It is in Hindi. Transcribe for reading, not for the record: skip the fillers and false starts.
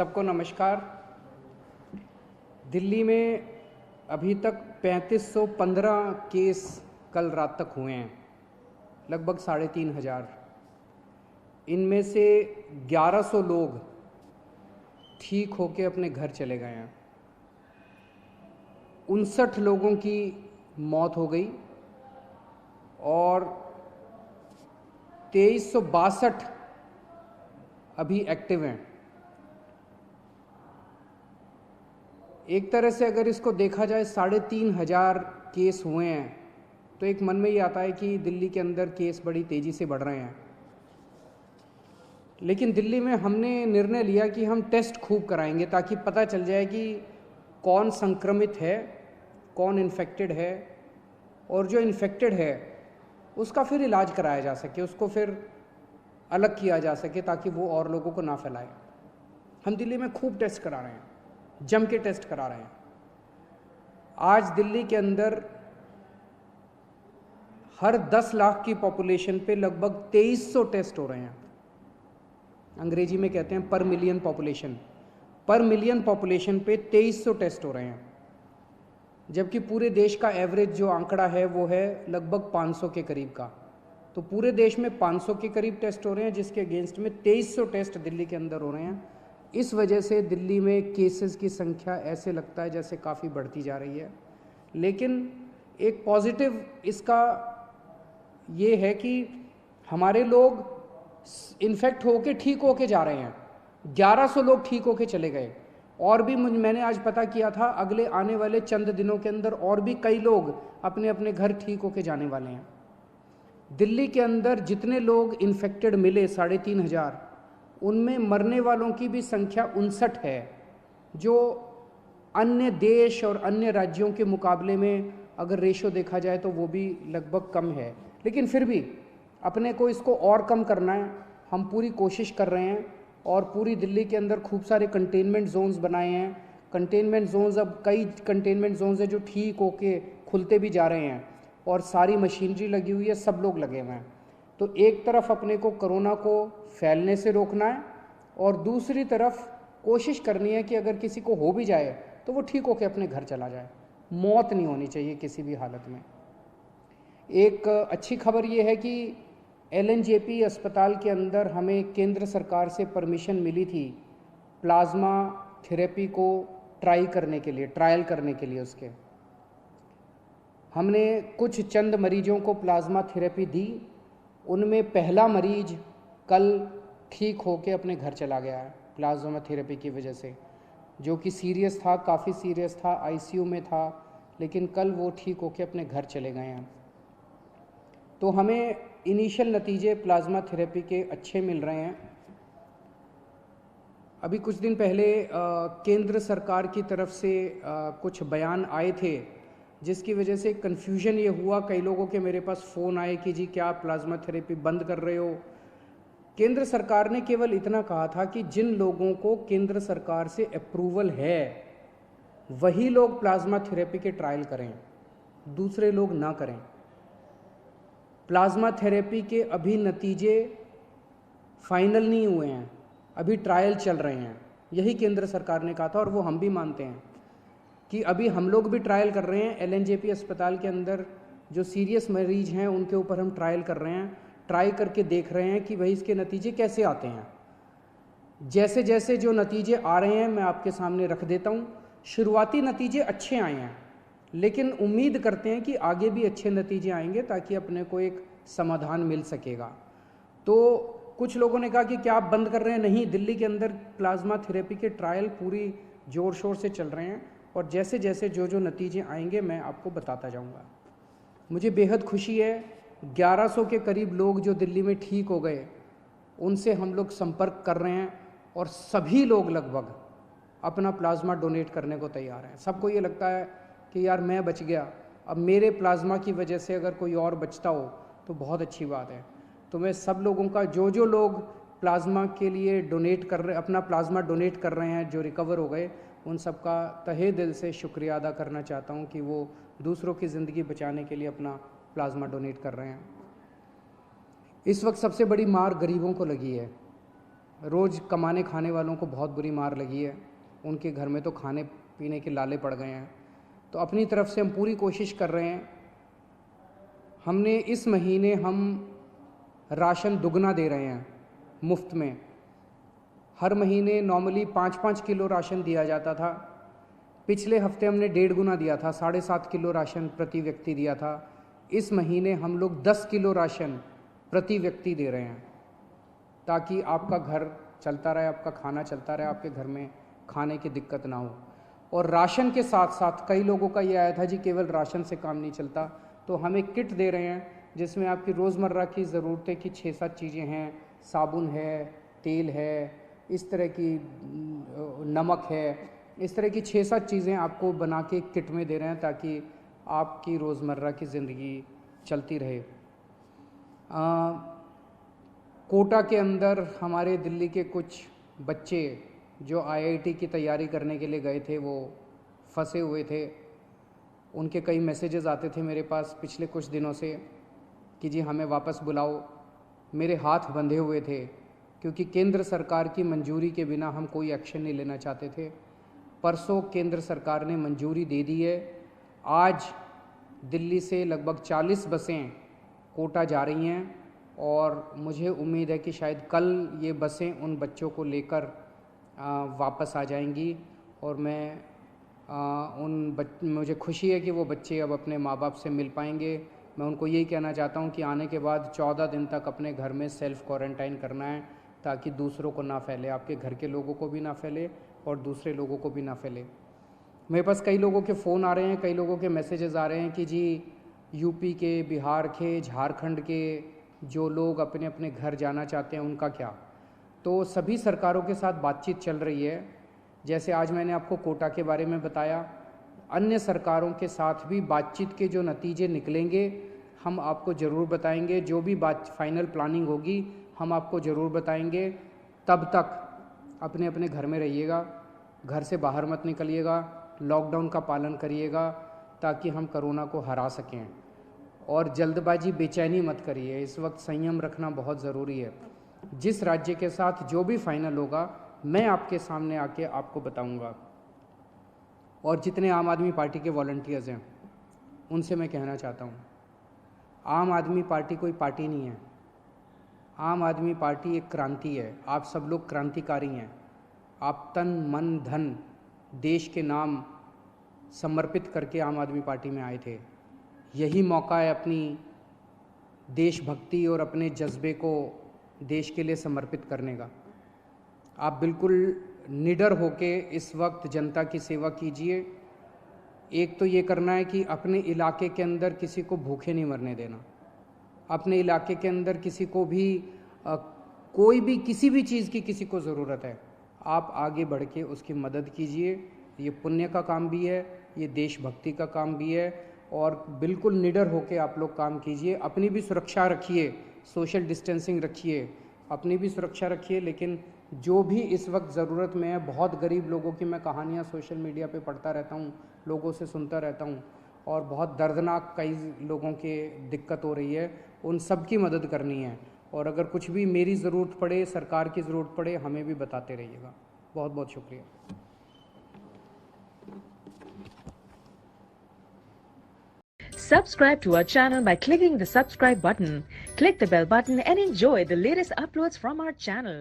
सबको नमस्कार। दिल्ली में अभी तक 3515 केस कल रात तक हुए हैं, लगभग 3500। इनमें से 1100 लोग ठीक होके अपने घर चले गए हैं। 59 लोगों की मौत हो गई और 2362 अभी एक्टिव हैं। एक तरह से अगर इसको देखा जाए 3500 केस हुए हैं तो एक मन में ये आता है कि दिल्ली के अंदर केस बड़ी तेज़ी से बढ़ रहे हैं। लेकिन दिल्ली में हमने निर्णय लिया कि हम टेस्ट खूब कराएंगे ताकि पता चल जाए कि कौन संक्रमित है, कौन इन्फेक्टेड है, और जो इन्फेक्टेड है उसका फिर इलाज कराया जा सके, उसको फिर अलग किया जा सके ताकि वो और लोगों को ना फैलाए। हम दिल्ली में खूब टेस्ट करा रहे हैं, जम के टेस्ट करा रहे हैं। आज दिल्ली के अंदर हर 10 लाख की पॉपुलेशन पे लगभग 2300 टेस्ट हो रहे हैं। अंग्रेजी में कहते हैं पर मिलियन पॉपुलेशन। पर मिलियन पॉपुलेशन पे 2300 टेस्ट हो रहे हैं, जबकि पूरे देश का एवरेज जो आंकड़ा है वो है लगभग 500 के करीब का। तो पूरे देश में 500 के करीब टेस्ट हो रहे हैं, जिसके अगेंस्ट में 2300 टेस्ट दिल्ली के अंदर हो रहे हैं। इस वजह से दिल्ली में केसेस की संख्या ऐसे लगता है जैसे काफ़ी बढ़ती जा रही है। लेकिन एक पॉजिटिव इसका ये है कि हमारे लोग इन्फेक्ट होके ठीक होके जा रहे हैं। 1100 लोग ठीक होके चले गए, और भी मैंने आज पता किया था अगले आने वाले चंद दिनों के अंदर और भी कई लोग अपने अपने घर ठीक होके जाने वाले हैं। दिल्ली के अंदर जितने लोग इन्फेक्टेड मिले 3500, उनमें मरने वालों की भी संख्या 59 है, जो अन्य देश और अन्य राज्यों के मुकाबले में अगर रेशो देखा जाए तो वो भी लगभग कम है। लेकिन फिर भी अपने को इसको और कम करना है। हम पूरी कोशिश कर रहे हैं और पूरी दिल्ली के अंदर खूब सारे कंटेनमेंट जोन्स बनाए हैं। कंटेनमेंट जोन्स, अब कई कंटेनमेंट जोन्स हैं जो ठीक होके खुलते भी जा रहे हैं और सारी मशीनरी लगी हुई है, सब लोग लगे हुए हैं। तो एक तरफ अपने को कोरोना को फैलने से रोकना है और दूसरी तरफ कोशिश करनी है कि अगर किसी को हो भी जाए तो वो ठीक होकर अपने घर चला जाए। मौत नहीं होनी चाहिए किसी भी हालत में। एक अच्छी खबर ये है कि LNJP अस्पताल के अंदर हमें केंद्र सरकार से परमिशन मिली थी प्लाज्मा थेरेपी को ट्रायल करने के लिए। उसके हमने कुछ चंद मरीजों को प्लाज्मा थेरेपी दी। उनमें पहला मरीज कल ठीक होके अपने घर चला गया है प्लाज्मा थेरेपी की वजह से, जो कि सीरियस था, काफ़ी सीरियस था, ICU में था, लेकिन कल वो ठीक होके अपने घर चले गए हैं। तो हमें इनिशियल नतीजे प्लाज्मा थेरेपी के अच्छे मिल रहे हैं। अभी कुछ दिन पहले केंद्र सरकार की तरफ से कुछ बयान आए थे, जिसकी वजह से कन्फ्यूजन ये हुआ, कई लोगों के मेरे पास फ़ोन आए कि जी क्या आप प्लाज्मा थेरेपी बंद कर रहे हो। केंद्र सरकार ने केवल इतना कहा था कि जिन लोगों को केंद्र सरकार से अप्रूवल है वही लोग प्लाज्मा थेरेपी के ट्रायल करें, दूसरे लोग ना करें। प्लाज्मा थेरेपी के अभी नतीजे फाइनल नहीं हुए हैं, अभी ट्रायल चल रहे हैं, यही केंद्र सरकार ने कहा था और वो हम भी मानते हैं कि अभी हम लोग भी ट्रायल कर रहे हैं। LNJP अस्पताल के अंदर जो सीरियस मरीज हैं उनके ऊपर हम ट्रायल कर रहे हैं, ट्राई करके देख रहे हैं कि भाई इसके नतीजे कैसे आते हैं। जैसे जैसे जो नतीजे आ रहे हैं मैं आपके सामने रख देता हूँ। शुरुआती नतीजे अच्छे आए हैं, लेकिन उम्मीद करते हैं कि आगे भी अच्छे नतीजे आएंगे ताकि अपने को एक समाधान मिल सकेगा। तो कुछ लोगों ने कहा कि क्या आप बंद कर रहे हैं? नहीं, दिल्ली के अंदर प्लाज्मा थेरेपी के ट्रायल पूरी ज़ोर शोर से चल रहे हैं और जैसे जैसे जो नतीजे आएंगे मैं आपको बताता जाऊंगा। मुझे बेहद खुशी है, 1100 के करीब लोग जो दिल्ली में ठीक हो गए उनसे हम लोग संपर्क कर रहे हैं और सभी लोग लगभग अपना प्लाज्मा डोनेट करने को तैयार हैं। सबको ये लगता है कि यार मैं बच गया, अब मेरे प्लाज्मा की वजह से अगर कोई और बचता हो तो बहुत अच्छी बात है। तो मैं सब लोगों का, जो लोग प्लाज्मा के लिए डोनेट कर रहे, अपना प्लाज्मा डोनेट कर रहे हैं, जो रिकवर हो गए, उन सब का तहे दिल से शुक्रिया अदा करना चाहता हूं कि वो दूसरों की ज़िंदगी बचाने के लिए अपना प्लाज्मा डोनेट कर रहे हैं। इस वक्त सबसे बड़ी मार गरीबों को लगी है। रोज़ कमाने खाने वालों को बहुत बुरी मार लगी है, उनके घर में तो खाने पीने के लाले पड़ गए हैं। तो अपनी तरफ से हम पूरी कोशिश कर रहे हैं। हमने इस महीने हम राशन दुगना दे रहे हैं मुफ्त में। हर महीने नॉर्मली 5-5 किलो राशन दिया जाता था। पिछले हफ्ते हमने 1.5 गुना दिया था, 7.5 किलो राशन प्रति व्यक्ति दिया था। इस महीने हम लोग 10 किलो राशन प्रति व्यक्ति दे रहे हैं, ताकि आपका घर चलता रहे, आपका खाना चलता रहे, आपके घर में खाने की दिक्कत ना हो। और राशन के साथ साथ कई लोगों का ये आया था जी केवल राशन से काम नहीं चलता, तो हम एक किट दे रहे हैं जिसमें आपकी रोज़मर्रा की ज़रूरतें की 6-7 चीज़ें हैं। साबुन है, तेल है, इस तरह की नमक है, इस तरह की 6-7 चीज़ें आपको बना के किट में दे रहे हैं ताकि आपकी रोज़मर्रा की ज़िंदगी चलती रहे। कोटा के अंदर हमारे दिल्ली के कुछ बच्चे जो IIT की तैयारी करने के लिए गए थे वो फंसे हुए थे। उनके कई मैसेजेस आते थे मेरे पास पिछले कुछ दिनों से कि जी हमें वापस बुलाओ। मेरे हाथ बंधे हुए थे क्योंकि केंद्र सरकार की मंजूरी के बिना हम कोई एक्शन नहीं लेना चाहते थे। परसों केंद्र सरकार ने मंजूरी दे दी है। आज दिल्ली से लगभग 40 बसें कोटा जा रही हैं और मुझे उम्मीद है कि शायद कल ये बसें उन बच्चों को लेकर वापस आ जाएंगी। और मुझे खुशी है कि वो बच्चे अब अपने माँ बाप से मिल पाएंगे। मैं उनको यही कहना चाहता हूँ कि आने के बाद 14 दिन तक अपने घर में सेल्फ़ क्वारंटाइन करना है ताकि दूसरों को ना फैले, आपके घर के लोगों को भी ना फैले और दूसरे लोगों को भी ना फैले। मेरे पास कई लोगों के फ़ोन आ रहे हैं, कई लोगों के मैसेजेस आ रहे हैं कि जी यूपी के, बिहार के, झारखंड के जो लोग अपने अपने घर जाना चाहते हैं उनका क्या। तो सभी सरकारों के साथ बातचीत चल रही है। जैसे आज मैंने आपको कोटा के बारे में बताया, अन्य सरकारों के साथ भी बातचीत के जो नतीजे निकलेंगे हम आपको ज़रूर बताएंगे। जो भी फाइनल प्लानिंग होगी हम आपको ज़रूर बताएंगे। तब तक अपने अपने घर में रहिएगा, घर से बाहर मत निकलिएगा, लॉकडाउन का पालन करिएगा ताकि हम कोरोना को हरा सकें। और जल्दबाजी, बेचैनी मत करिए। इस वक्त संयम रखना बहुत ज़रूरी है। जिस राज्य के साथ जो भी फाइनल होगा मैं आपके सामने आके आपको बताऊंगा। और जितने आम आदमी पार्टी के वॉलंटियर्स हैं उनसे मैं कहना चाहता हूँ, आम आदमी पार्टी कोई पार्टी नहीं है। आम आदमी पार्टी एक क्रांति है। आप सब लोग क्रांतिकारी हैं। आप तन मन धन देश के नाम समर्पित करके आम आदमी पार्टी में आए थे। यही मौका है अपनी देशभक्ति और अपने जज्बे को देश के लिए समर्पित करने का। आप बिल्कुल निडर होके इस वक्त जनता की सेवा कीजिए। एक तो ये करना है कि अपने इलाके के अंदर किसी को भूखे नहीं मरने देना। अपने इलाके के अंदर किसी को भी कोई भी किसी भी चीज़ की किसी को ज़रूरत है, आप आगे बढ़ के उसकी मदद कीजिए। ये पुण्य का काम भी है, ये देशभक्ति का काम भी है। और बिल्कुल निडर होके आप लोग काम कीजिए। अपनी भी सुरक्षा रखिए, सोशल डिस्टेंसिंग रखिए, अपनी भी सुरक्षा रखिए। लेकिन जो भी इस वक्त ज़रूरत में है, बहुत गरीब लोगों की मैं कहानियाँ सोशल मीडिया पे पढ़ता रहता हूँ, लोगों से सुनता रहता हूँ और बहुत दर्दनाक कई लोगों के दिक्कत हो रही है, उन सब की मदद करनी है। और अगर कुछ भी मेरी ज़रूरत पड़े, सरकार की ज़रूरत पड़े, हमें भी बताते रहिएगा। बहुत बहुत शुक्रिया। Subscribe to our channel by clicking the subscribe button. Click the bell button and enjoy the latest uploads from our channel.